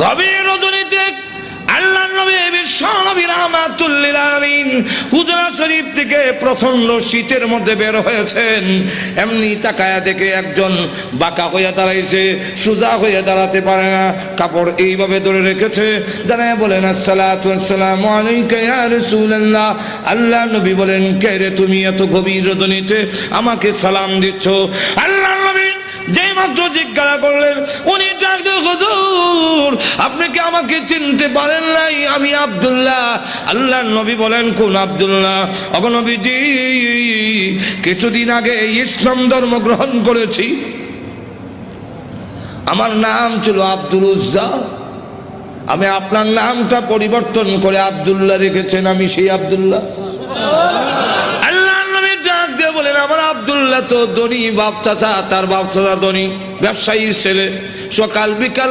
গভীর রজনীতে আল্লাহর নবী বিশ্ব নবী রাহমাতুল লিল আলামিন হুজরা শরীফ থেকে প্রচন্ড শীতের মধ্যে বের হয়েছেন। এমনি তাকায়া দেখে একজন বাঁকা হয়ে দাঁড়াইছে, সোজা হয়ে দাঁড়াতে পারে না, কাপড় এইভাবে ধরে রেখেছে। দাঁড়ায় বলেন আসসালাতু ওয়াসসালামু আলাইকা ইয়া রাসূলুল্লাহ। আল্লাহর নবী বলেন, কে রে তুমি এত গভীর রজনীতে আমাকে সালাম দিচ্ছ? আল্লাহর নবী যেই মাত্র জিজ্ঞাসা করলেন, উনি ডাক দিয়ে, হুজুর আপনি কি আমাকে চিনতে পারেন নাই? আমি আব্দুল্লাহ। আল্লাহর নবী বলেন, কোন আব্দুল্লাহ? ওগো নবীজি, কিছুদিন আগে ইসলাম ধর্ম গ্রহণ করেছি, আমার নাম ছিল আব্দুল উজ্জা, আমি আপনার নামটা পরিবর্তন করে আব্দুল্লাহ রেখেছেন, আমি সেই আব্দুল্লাহ। বলেন, আমার আব্দুল্লাহ তো ধনী বাপ চাচা, তার বাপ চাচা ধনী ব্যবসায়ীর ছেলে, সকাল বিকাল